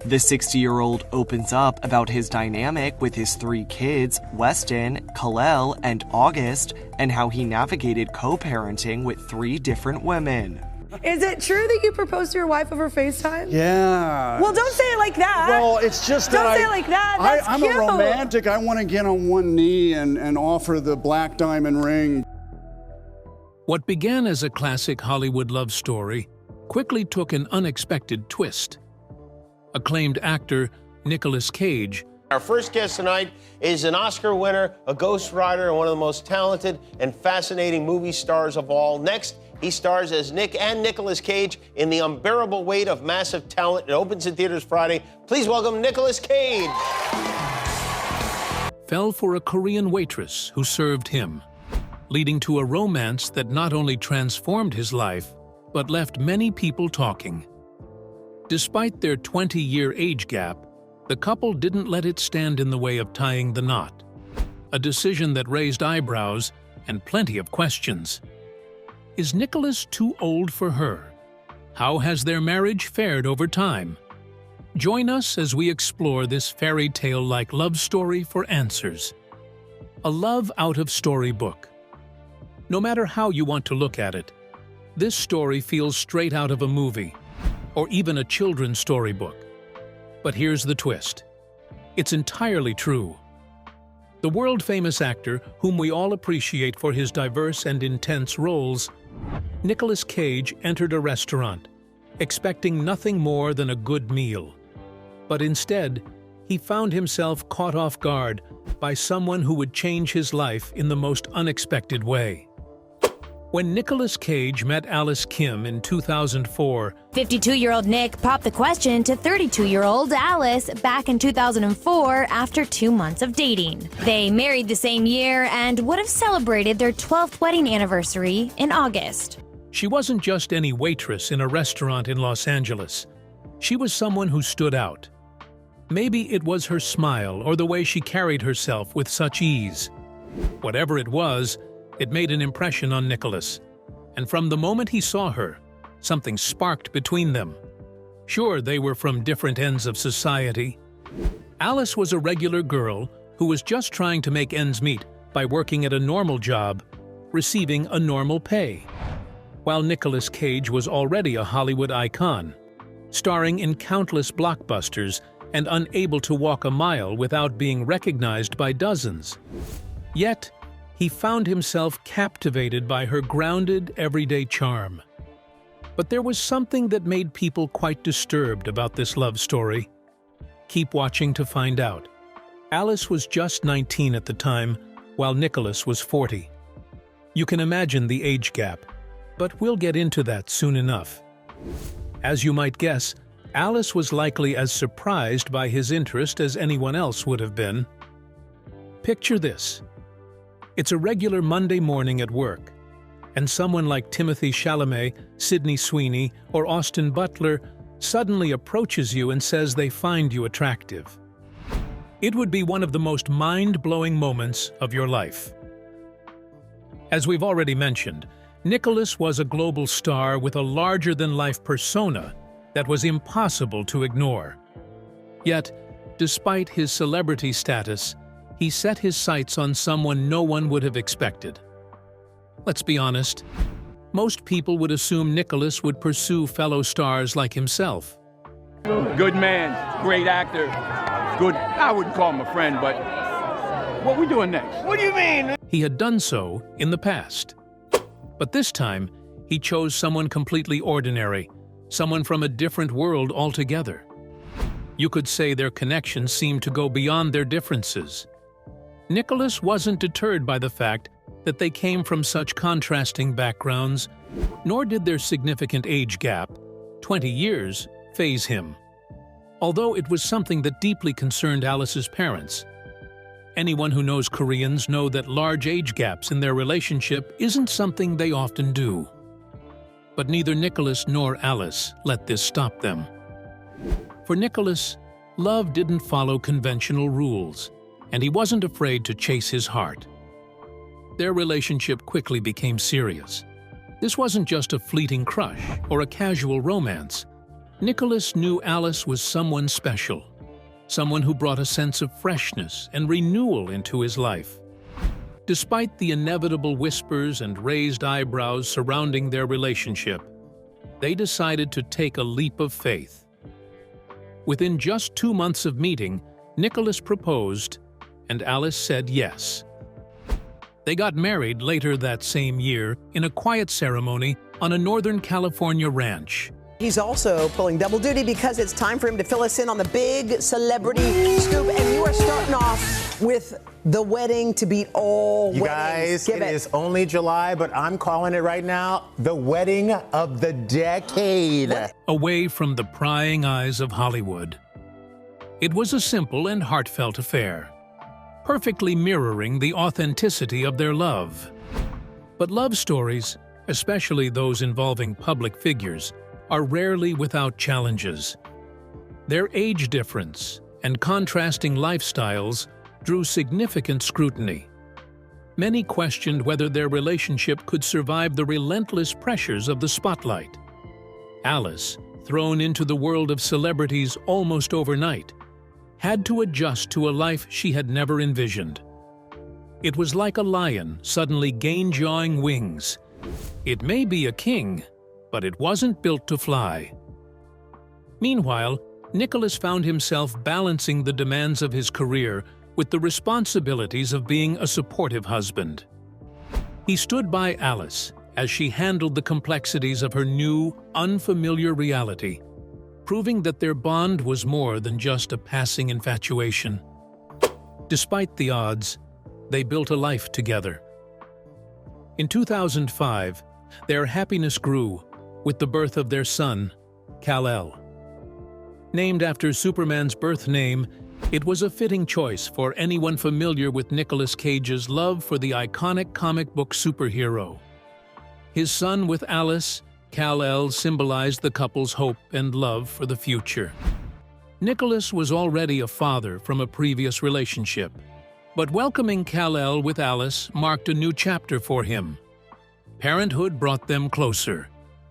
The 60-year-old opens up about his dynamic with his 3 kids, Weston, Kalel, and August, and how he navigated co-parenting with 3 different women. Is it true that you proposed to your wife over FaceTime? Yeah. Well, don't say it like that. Well, it's just that Don't say it like that. That's I'm cute. a romantic. I want to get on one knee and offer the black diamond ring. What began as a classic Hollywood love story quickly took an unexpected twist. Acclaimed actor Nicolas Cage. Our first guest tonight is an Oscar winner, a ghostwriter, and one of the most talented and fascinating movie stars of all. Next, he stars as Nick and Nicolas Cage in The Unbearable Weight of Massive Talent. It opens in theaters Friday. Please welcome Nicolas Cage. Fell for a Korean waitress who served him, leading to a romance that not only transformed his life, but left many people talking. Despite their 20-year age gap, the couple didn't let it stand in the way of tying the knot, a decision that raised eyebrows and plenty of questions. Is Nicholas too old for her? How has their marriage fared over time? Join us as we explore this fairy tale-like love story for answers. A love out of storybook. No matter how you want to look at it, this story feels straight out of a movie, or even a children's storybook. But here's the twist. It's entirely true. The world-famous actor, whom we all appreciate for his diverse and intense roles, Nicolas Cage entered a restaurant, expecting nothing more than a good meal. But instead, he found himself caught off guard by someone who would change his life in the most unexpected way. When Nicolas Cage met Alice Kim in 2004, 52-year-old Nick popped the question to 32-year-old Alice back in 2004 after 2 months of dating. They married the same year and would have celebrated their 12th wedding anniversary in August. she wasn't just any waitress in a restaurant in Los Angeles. She was someone who stood out. Maybe it was her smile or the way she carried herself with such ease. Whatever it was, it made an impression on Nicholas. And from the moment he saw her, something sparked between them. Sure, they were from different ends of society. Alice was a regular girl who was just trying to make ends meet by working at a normal job, receiving a normal pay. While Nicolas Cage was already a Hollywood icon, starring in countless blockbusters and unable to walk a mile without being recognized by dozens. Yet, he found himself captivated by her grounded, everyday charm. But there was something that made people quite disturbed about this love story. Keep watching to find out. Alice was just 19 at the time, while Nicholas was 40. You can imagine the age gap, but we'll get into that soon enough. As you might guess, Alice was likely as surprised by his interest as anyone else would have been. Picture this. It's a regular Monday morning at work, and someone like Timothée Chalamet, Sydney Sweeney, or Austin Butler suddenly approaches you and says they find you attractive. It would be one of the most mind-blowing moments of your life. As we've already mentioned, Nicholas was a global star with a larger-than-life persona that was impossible to ignore. Yet, despite his celebrity status, he set his sights on someone no one would have expected. Let's be honest, most people would assume Nicholas would pursue fellow stars like himself. Good man, great actor, good, I wouldn't call him a friend, but what we doing next? What do you mean? He had done so in the past. But this time, he chose someone completely ordinary, someone from a different world altogether. You could say their connection seemed to go beyond their differences. Nicholas wasn't deterred by the fact that they came from such contrasting backgrounds, nor did their significant age gap, 20 years, faze him. Although it was something that deeply concerned Alice's parents. Anyone who knows Koreans know that large age gaps in their relationship isn't something they often do. But neither Nicholas nor Alice let this stop them. For Nicholas, love didn't follow conventional rules, and he wasn't afraid to chase his heart. Their relationship quickly became serious. This wasn't just a fleeting crush or a casual romance. Nicholas knew Alice was someone special, someone who brought a sense of freshness and renewal into his life. Despite the inevitable whispers and raised eyebrows surrounding their relationship, they decided to take a leap of faith. Within just 2 months of meeting, Nicholas proposed, and Alice said yes. They got married later that same year in a quiet ceremony on a Northern California ranch. He's also pulling double duty because it's time for him to fill us in on the big celebrity scoop. And you are starting off with the wedding to beat all you weddings. Guys, it is only July, but I'm calling it right now, the wedding of the decade. Away from the prying eyes of Hollywood. It was a simple and heartfelt affair, perfectly mirroring the authenticity of their love. But love stories, especially those involving public figures, are rarely without challenges. Their age difference and contrasting lifestyles drew significant scrutiny. Many questioned whether their relationship could survive the relentless pressures of the spotlight. Alice, thrown into the world of celebrities almost overnight, had to adjust to a life she had never envisioned. It was like a lion suddenly gain-jawing wings. It may be a king, but it wasn't built to fly. Meanwhile, Nicholas found himself balancing the demands of his career with the responsibilities of being a supportive husband. He stood by Alice as she handled the complexities of her new, unfamiliar reality, proving that their bond was more than just a passing infatuation. Despite the odds, they built a life together. In 2005, their happiness grew with the birth of their son, Kal-El. Named after Superman's birth name, it was a fitting choice for anyone familiar with Nicolas Cage's love for the iconic comic book superhero. His son with Alice, Kal-El symbolized the couple's hope and love for the future. Nicholas was already a father from a previous relationship, but welcoming Kal-El with Alice marked a new chapter for him. Parenthood brought them closer,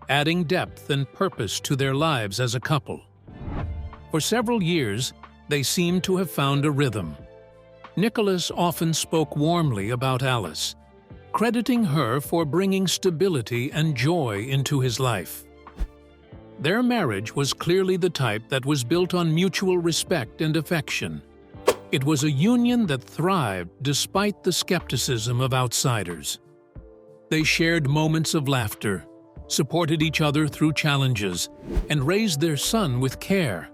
adding depth and purpose to their lives as a couple. For several years, they seemed to have found a rhythm. Nicholas often spoke warmly about Alice, crediting her for bringing stability and joy into his life. Their marriage was clearly the type that was built on mutual respect and affection. It was a union that thrived despite the skepticism of outsiders. They shared moments of laughter, supported each other through challenges, and raised their son with care.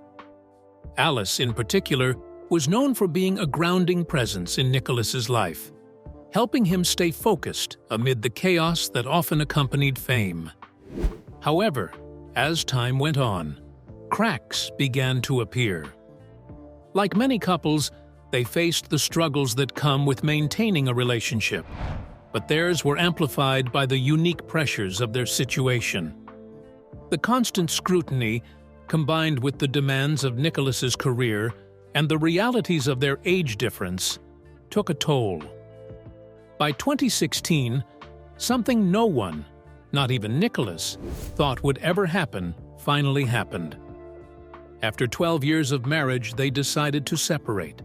Alice, in particular, was known for being a grounding presence in Nicholas's life, helping him stay focused amid the chaos that often accompanied fame. However, as time went on, cracks began to appear. Like many couples, they faced the struggles that come with maintaining a relationship, but theirs were amplified by the unique pressures of their situation. The constant scrutiny, combined with the demands of Nicholas's career and the realities of their age difference, took a toll. By 2016, something no one, not even Nicholas, thought would ever happen finally happened. After 12 years of marriage, they decided to separate.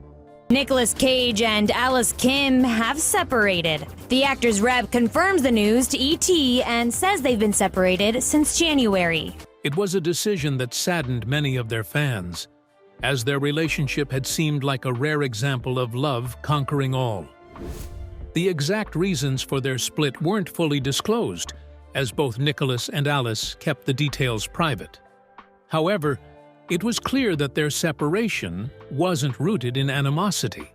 Nicolas Cage and Alice Kim have separated. The actor's rep confirms the news to ET and says they've been separated since January. It was a decision that saddened many of their fans, as their relationship had seemed like a rare example of love conquering all. The exact reasons for their split weren't fully disclosed, as both Nicholas and Alice kept the details private. However, it was clear that their separation wasn't rooted in animosity.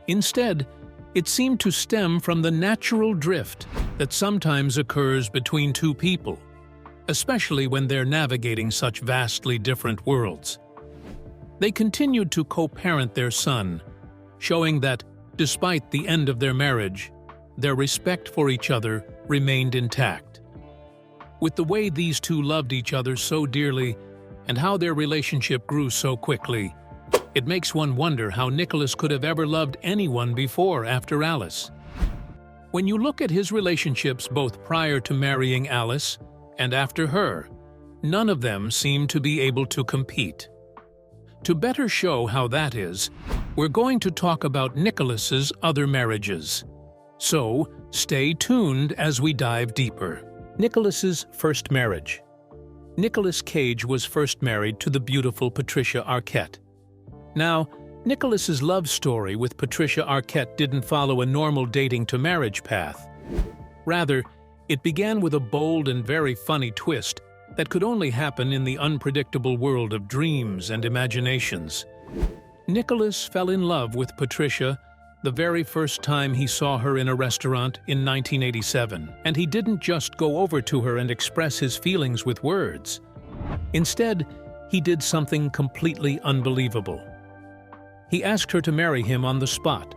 Instead, it seemed to stem from the natural drift that sometimes occurs between two people, especially when they're navigating such vastly different worlds. They continued to co-parent their son, showing that, despite the end of their marriage, their respect for each other remained intact. With the way these two loved each other so dearly and how their relationship grew so quickly, it makes one wonder how Nicholas could have ever loved anyone before after Alice. When you look at his relationships both prior to marrying Alice and after her, none of them seem to be able to compete. To better show how that is, we're going to talk about Nicolas's other marriages. So, stay tuned as we dive deeper. Nicolas's first marriage. Nicolas Cage was first married to the beautiful Patricia Arquette. Now, Nicolas's love story with Patricia Arquette didn't follow a normal dating-to-marriage path. Rather, it began with a bold and very funny twist that could only happen in the unpredictable world of dreams and imaginations. Nicolas fell in love with Patricia the very first time he saw her in a restaurant in 1987, and he didn't just go over to her and express his feelings with words. Instead, he did something completely unbelievable. He asked her to marry him on the spot,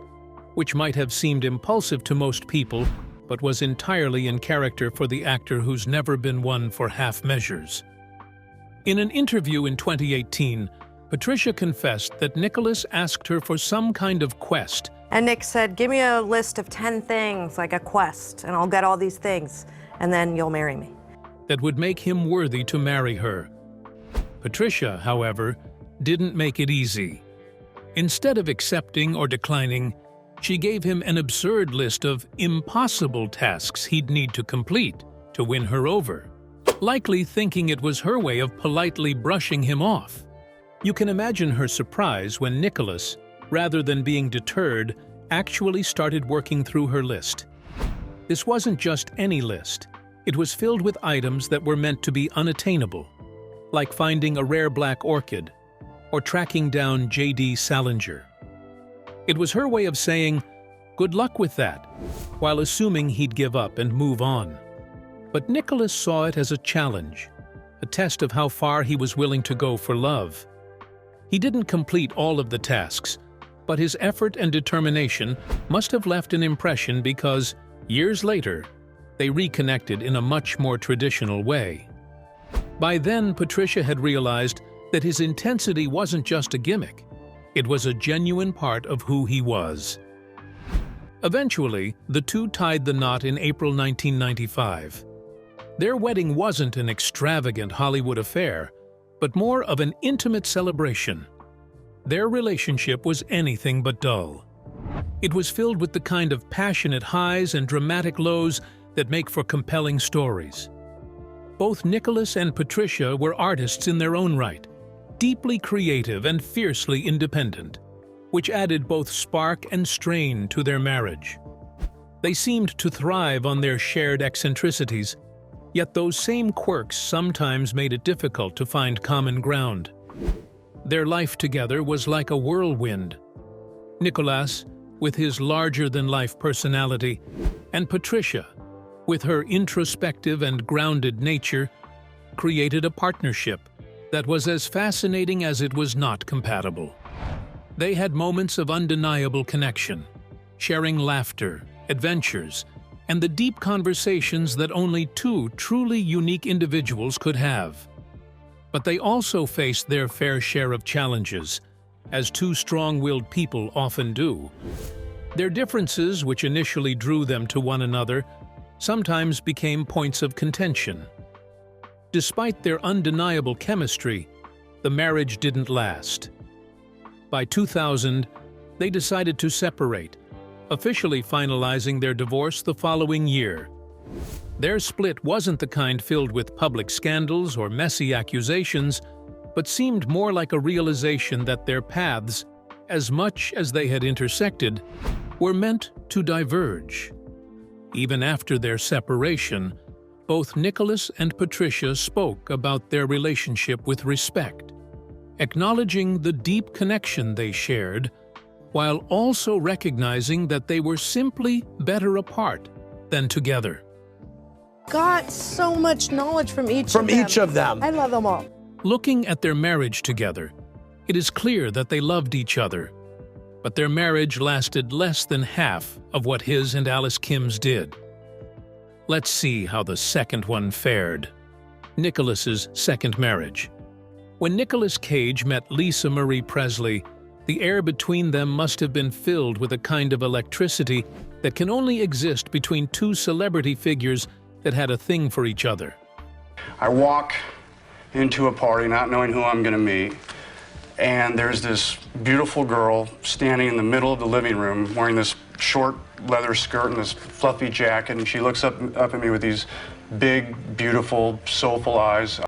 which might have seemed impulsive to most people, but was entirely in character for the actor who's never been one for half measures. In an interview in 2018, Patricia confessed that Nicolas asked her for some kind of quest. And Nick said, give me a list of 10 things, like a quest, and I'll get all these things, and then you'll marry me. That would make him worthy to marry her. Patricia, however, didn't make it easy. Instead of accepting or declining, she gave him an absurd list of impossible tasks he'd need to complete to win her over, likely thinking it was her way of politely brushing him off. You can imagine her surprise when Nicolas, rather than being deterred, actually started working through her list. This wasn't just any list. It was filled with items that were meant to be unattainable, like finding a rare black orchid or tracking down J.D. Salinger. It was her way of saying, good luck with that, while assuming he'd give up and move on. But Nicolas saw it as a challenge, a test of how far he was willing to go for love. He didn't complete all of the tasks, but his effort and determination must have left an impression because, years later, they reconnected in a much more traditional way. By then, Patricia had realized that his intensity wasn't just a gimmick. It was a genuine part of who he was. Eventually, the two tied the knot in April 1995. Their wedding wasn't an extravagant Hollywood affair, but more of an intimate celebration. Their relationship was anything but dull. It was filled with the kind of passionate highs and dramatic lows that make for compelling stories. Both Nicolas and Patricia were artists in their own right, deeply creative and fiercely independent, which added both spark and strain to their marriage. They seemed to thrive on their shared eccentricities, yet those same quirks sometimes made it difficult to find common ground. Their life together was like a whirlwind. Nicolas, with his larger-than-life personality, and Patricia, with her introspective and grounded nature, created a partnership that was as fascinating as it was not compatible. They had moments of undeniable connection, sharing laughter, adventures, and the deep conversations that only two truly unique individuals could have. But they also faced their fair share of challenges, as two strong-willed people often do. Their differences, which initially drew them to one another, sometimes became points of contention. Despite their undeniable chemistry, the marriage didn't last. By 2000, they decided to separate, officially finalizing their divorce the following year. Their split wasn't the kind filled with public scandals or messy accusations, but seemed more like a realization that their paths, as much as they had intersected, were meant to diverge. Even after their separation, both Nicolas and Patricia spoke about their relationship with respect, acknowledging the deep connection they shared, while also recognizing that they were simply better apart than together. Got so much knowledge from each of them. I love them all. Looking at their marriage together, it is clear that they loved each other, but their marriage lasted less than half of what his and Alice Kim's did. Let's see how the second one fared. Nicolas's second marriage. When Nicolas Cage met Lisa Marie Presley, the air between them must have been filled with a kind of electricity that can only exist between two celebrity figures that had a thing for each other. I walk into a party not knowing who I'm going to meet. And there's this beautiful girl standing in the middle of the living room wearing this short leather skirt and this fluffy jacket, and she looks up at me with these big, beautiful, soulful eyes.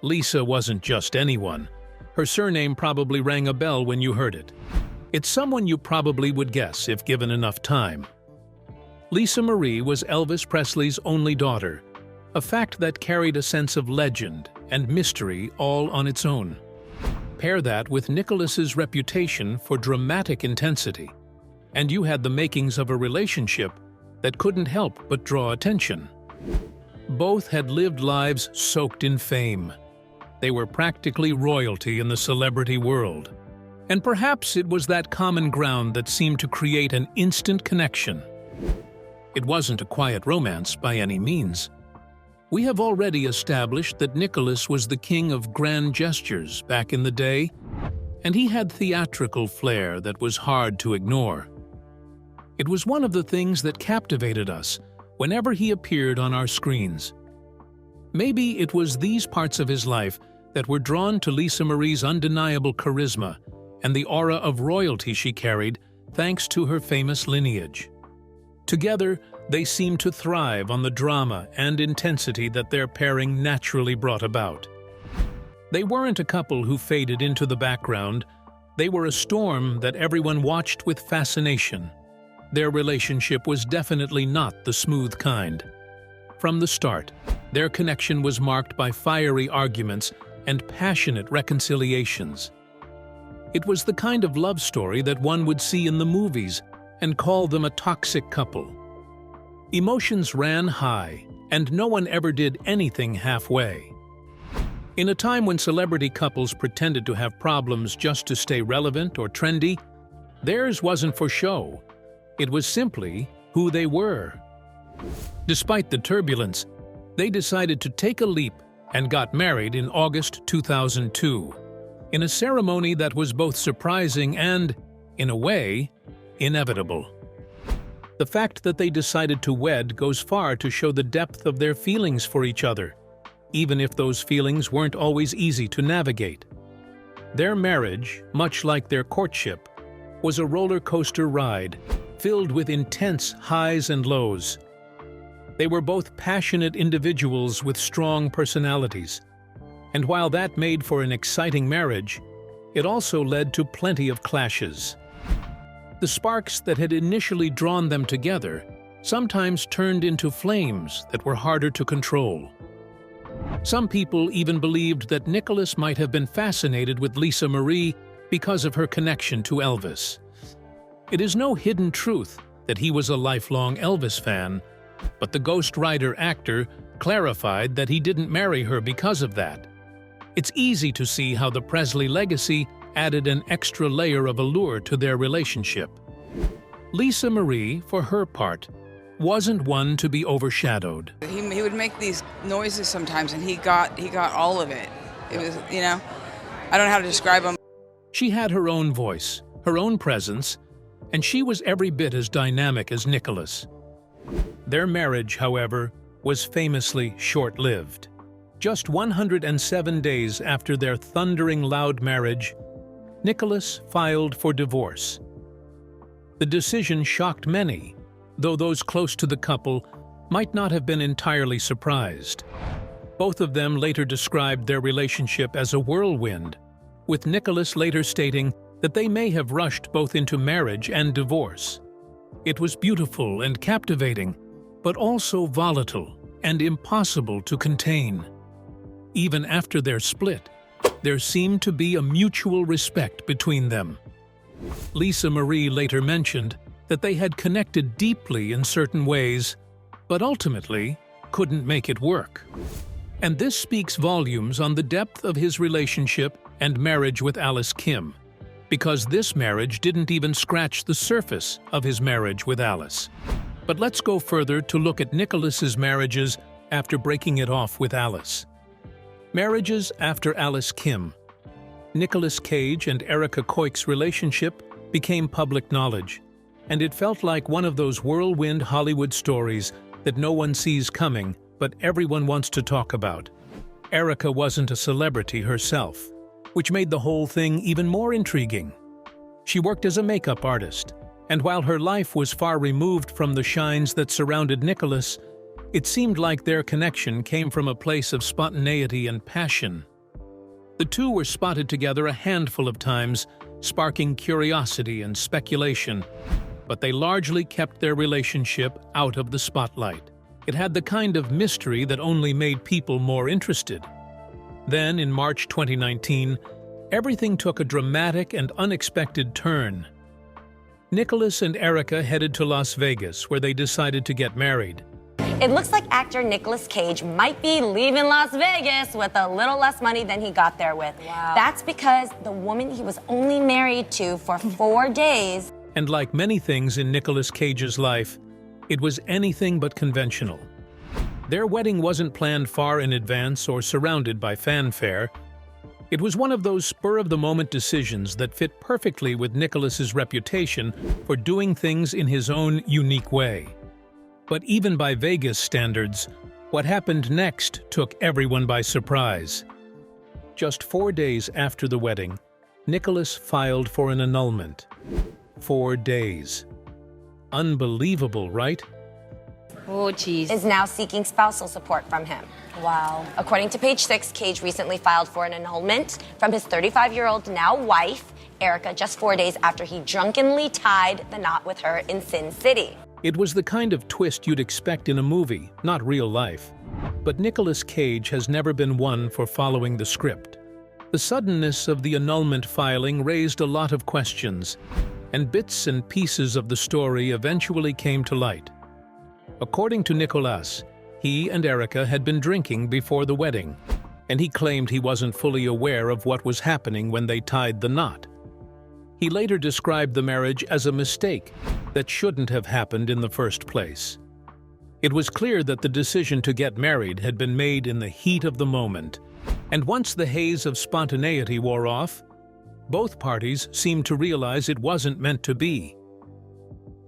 Lisa wasn't just anyone. Her surname probably rang a bell when you heard it. It's someone you probably would guess if given enough time. Lisa Marie was Elvis Presley's only daughter, a fact that carried a sense of legend and mystery all on its own. Pair that with Nicolas's reputation for dramatic intensity, and you had the makings of a relationship that couldn't help but draw attention. Both had lived lives soaked in fame. They were practically royalty in the celebrity world. And perhaps it was that common ground that seemed to create an instant connection. It wasn't a quiet romance by any means. We have already established that Nicolas was the king of grand gestures back in the day, and he had theatrical flair that was hard to ignore. It was one of the things that captivated us whenever he appeared on our screens. Maybe it was these parts of his life that were drawn to Lisa Marie's undeniable charisma and the aura of royalty she carried thanks to her famous lineage. Together, they seemed to thrive on the drama and intensity that their pairing naturally brought about. They weren't a couple who faded into the background. They were a storm that everyone watched with fascination. Their relationship was definitely not the smooth kind. From the start, their connection was marked by fiery arguments and passionate reconciliations. It was the kind of love story that one would see in the movies and call them a toxic couple. Emotions ran high, and no one ever did anything halfway. In a time when celebrity couples pretended to have problems just to stay relevant or trendy, theirs wasn't for show. It was simply who they were. Despite the turbulence, they decided to take a leap and got married in August 2002, in a ceremony that was both surprising and, in a way, inevitable. The fact that they decided to wed goes far to show the depth of their feelings for each other, even if those feelings weren't always easy to navigate. Their marriage, much like their courtship, was a roller coaster ride, filled with intense highs and lows. They were both passionate individuals with strong personalities, and while that made for an exciting marriage, it also led to plenty of clashes. The sparks that had initially drawn them together sometimes turned into flames that were harder to control. Some people even believed that Nicolas might have been fascinated with Lisa Marie because of her connection to Elvis. It is no hidden truth that he was a lifelong Elvis fan, but the Ghost Rider actor clarified that he didn't marry her because of that. It's easy to see how the Presley legacy added an extra layer of allure to their relationship. Lisa Marie, for her part, wasn't one to be overshadowed. He would make these noises sometimes, and he got all of it. It was, I don't know how to describe him. She had her own voice, her own presence, and she was every bit as dynamic as Nicolas. Their marriage, however, was famously short-lived. Just 107 days after their thundering loud marriage, Nicolas filed for divorce. The decision shocked many, though those close to the couple might not have been entirely surprised. Both of them later described their relationship as a whirlwind, with Nicolas later stating that they may have rushed both into marriage and divorce. It was beautiful and captivating, but also volatile and impossible to contain. Even after their split, there seemed to be a mutual respect between them. Lisa Marie later mentioned that they had connected deeply in certain ways, but ultimately couldn't make it work. And this speaks volumes on the depth of his relationship and marriage with Alice Kim, because this marriage didn't even scratch the surface of his marriage with Alice. But let's go further to look at Nicolas's marriages after breaking it off with Alice. Marriages after Alice Kim. Nicolas Cage and Erica Koich's relationship became public knowledge, and it felt like one of those whirlwind Hollywood stories that no one sees coming, but everyone wants to talk about. Erica wasn't a celebrity herself, which made the whole thing even more intriguing. She worked as a makeup artist, and while her life was far removed from the shines that surrounded Nicolas, it seemed like their connection came from a place of spontaneity and passion. The two were spotted together a handful of times, sparking curiosity and speculation, but they largely kept their relationship out of the spotlight. It had the kind of mystery that only made people more interested. Then, in March 2019, everything took a dramatic and unexpected turn. Nicolas and Erica headed to Las Vegas, where they decided to get married. It looks like actor Nicolas Cage might be leaving Las Vegas with a little less money than he got there with. Wow. That's because the woman he was only married to for 4 days. And like many things in Nicolas Cage's life, it was anything but conventional. Their wedding wasn't planned far in advance or surrounded by fanfare. It was one of those spur-of-the-moment decisions that fit perfectly with Nicolas's reputation for doing things in his own unique way. But even by Vegas standards, what happened next took everyone by surprise. Just 4 days after the wedding, Nicolas filed for an annulment. 4 days. Unbelievable, right? Oh, geez. Is now seeking spousal support from him. Wow. According to Page 6, Cage recently filed for an annulment from his 35-year-old now wife, Erica, just 4 days after he drunkenly tied the knot with her in Sin City. It was the kind of twist you'd expect in a movie, not real life. But Nicolas Cage has never been one for following the script. The suddenness of the annulment filing raised a lot of questions, and bits and pieces of the story eventually came to light. According to Nicolas, he and Erica had been drinking before the wedding, and he claimed he wasn't fully aware of what was happening when they tied the knot. He later described the marriage as a mistake that shouldn't have happened in the first place. It was clear that the decision to get married had been made in the heat of the moment, and once the haze of spontaneity wore off, both parties seemed to realize it wasn't meant to be.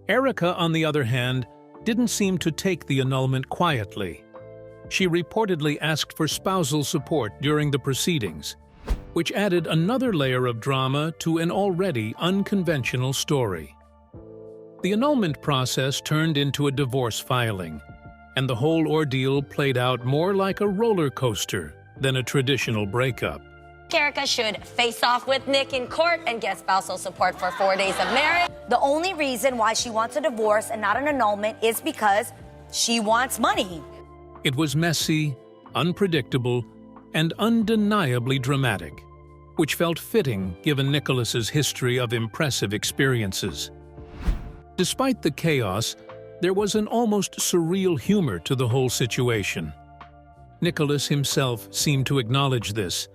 Erica, on the other hand, didn't seem to take the annulment quietly. She reportedly asked for spousal support during the proceedings, which added another layer of drama to an already unconventional story. The annulment process turned into a divorce filing, and the whole ordeal played out more like a roller coaster than a traditional breakup. Erica should face off with Nick in court and get spousal support for 4 days of marriage. The only reason why she wants a divorce and not an annulment is because she wants money. It was messy, unpredictable, and undeniably dramatic, which felt fitting given Nicolas's history of impressive experiences. Despite the chaos, there was an almost surreal humor to the whole situation. Nicolas himself seemed to acknowledge this,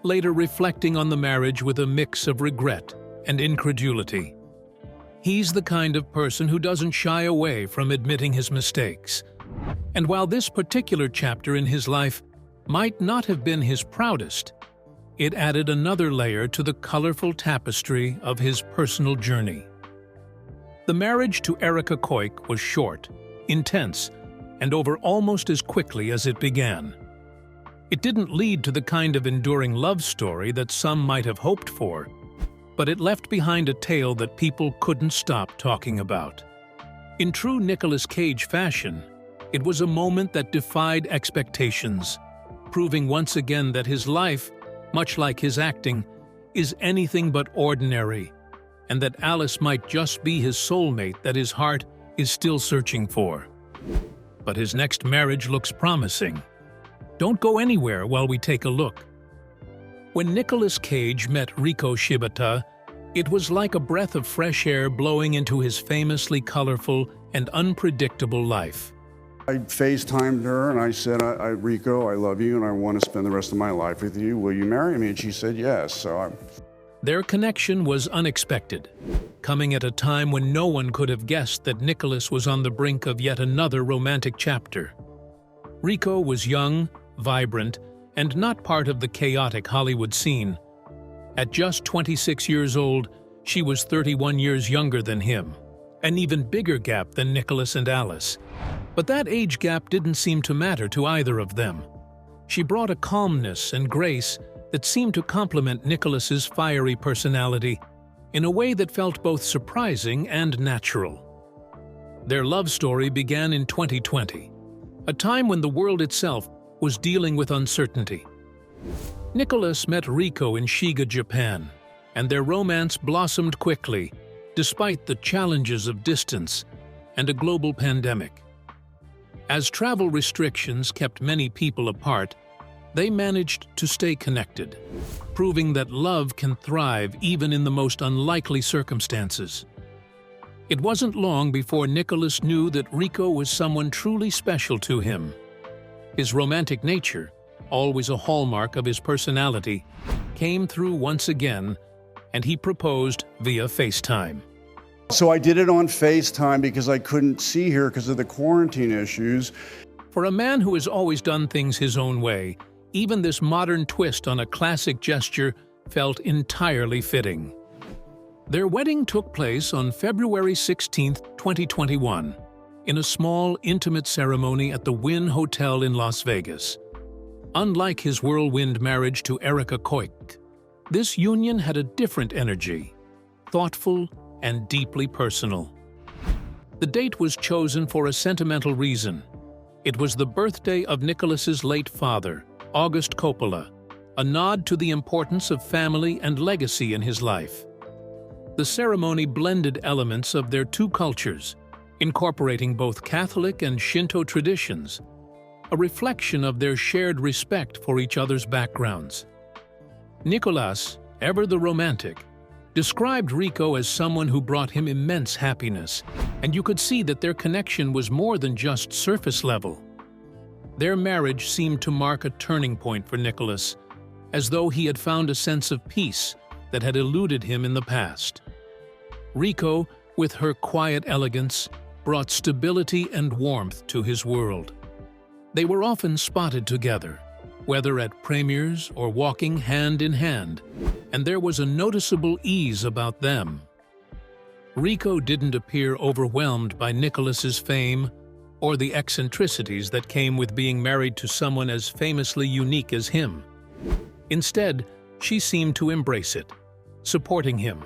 later reflecting on the marriage with a mix of regret and incredulity. He's the kind of person who doesn't shy away from admitting his mistakes. And while this particular chapter in his life might not have been his proudest, it added another layer to the colorful tapestry of his personal journey. The marriage to Erica Koik was short, intense, and over almost as quickly as it began. It didn't lead to the kind of enduring love story that some might have hoped for, but it left behind a tale that people couldn't stop talking about. In true Nicolas Cage fashion, it was a moment that defied expectations, proving once again that his life, much like his acting, is anything but ordinary, and that Alice might just be his soulmate that his heart is still searching for. But his next marriage looks promising. Don't go anywhere while we take a look. When Nicolas Cage met Riko Shibata, it was like a breath of fresh air blowing into his famously colorful and unpredictable life. I FaceTimed her and I said, Riko, I love you and I want to spend the rest of my life with you. Will you marry me? And she said yes. Their connection was unexpected, coming at a time when no one could have guessed that Nicolas was on the brink of yet another romantic chapter. Riko was young, vibrant, and not part of the chaotic Hollywood scene. At just 26 years old, she was 31 years younger than him, an even bigger gap than Nicolas and Alice. But that age gap didn't seem to matter to either of them. She brought a calmness and grace that seemed to complement Nicolas's fiery personality in a way that felt both surprising and natural. Their love story began in 2020, a time when the world itself was dealing with uncertainty. Nicolas met Rico in Shiga, Japan, and their romance blossomed quickly, despite the challenges of distance and a global pandemic. As travel restrictions kept many people apart, they managed to stay connected, proving that love can thrive even in the most unlikely circumstances. It wasn't long before Nicolas knew that Rico was someone truly special to him. His romantic nature, always a hallmark of his personality, came through once again, and he proposed via FaceTime. So I did it on FaceTime because I couldn't see her because of the quarantine issues. For a man who has always done things his own way, even this modern twist on a classic gesture felt entirely fitting. Their wedding took place on February 16, 2021, in a small, intimate ceremony at the Wynn Hotel in Las Vegas. Unlike his whirlwind marriage to Erica Koik, this union had a different energy, thoughtful and deeply personal. The date was chosen for a sentimental reason. It was the birthday of Nicolas's late father, August Coppola, a nod to the importance of family and legacy in his life. The ceremony blended elements of their two cultures, incorporating both Catholic and Shinto traditions, a reflection of their shared respect for each other's backgrounds. Nicolas, ever the romantic, described Rico as someone who brought him immense happiness, and you could see that their connection was more than just surface level. Their marriage seemed to mark a turning point for Nicolas, as though he had found a sense of peace that had eluded him in the past. Rico, with her quiet elegance, brought stability and warmth to his world. They were often spotted together, whether at premieres or walking hand in hand, and there was a noticeable ease about them. Rico didn't appear overwhelmed by Nicolas's fame or the eccentricities that came with being married to someone as famously unique as him. Instead, she seemed to embrace it, supporting him,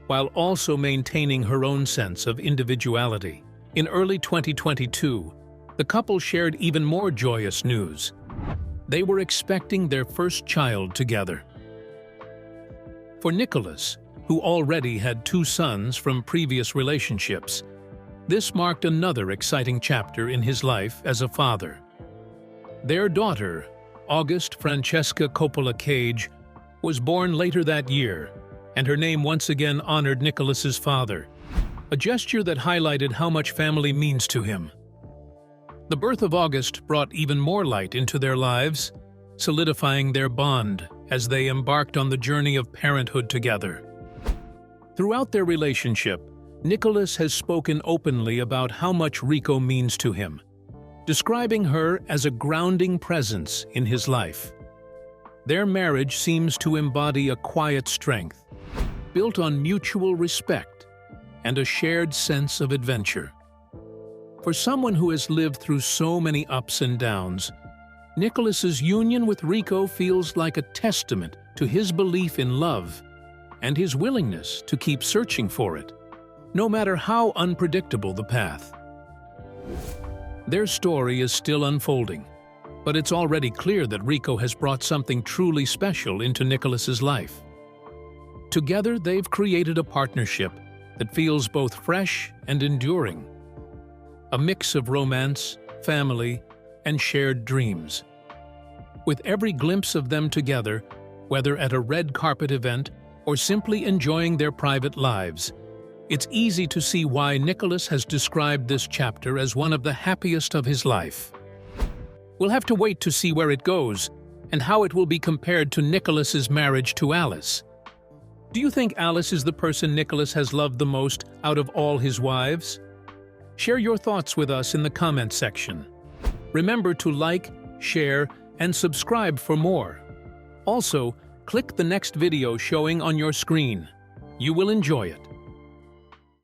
while also maintaining her own sense of individuality. In early 2022, the couple shared even more joyous news. They were expecting their first child together. For Nicolas, who already had 2 sons from previous relationships, this marked another exciting chapter in his life as a father. Their daughter, August Francesca Coppola Cage, was born later that year, and her name once again honored Nicolas's father, a gesture that highlighted how much family means to him. The birth of August brought even more light into their lives, solidifying their bond as they embarked on the journey of parenthood together. Throughout their relationship, Nicolas has spoken openly about how much Rico means to him, describing her as a grounding presence in his life. Their marriage seems to embody a quiet strength, built on mutual respect and a shared sense of adventure. For someone who has lived through so many ups and downs, Nicolas's union with Rico feels like a testament to his belief in love and his willingness to keep searching for it, no matter how unpredictable the path. Their story is still unfolding, but it's already clear that Rico has brought something truly special into Nicolas's life. Together, they've created a partnership that feels both fresh and enduring, a mix of romance, family, and shared dreams. With every glimpse of them together, whether at a red carpet event or simply enjoying their private lives, it's easy to see why Nicolas has described this chapter as one of the happiest of his life. We'll have to wait to see where it goes and how it will be compared to Nicolas's marriage to Alice. Do you think Alice is the person Nicolas has loved the most out of all his wives? Share your thoughts with us in the comments section. Remember to like, share, and subscribe for more. Also, click the next video showing on your screen. You will enjoy it.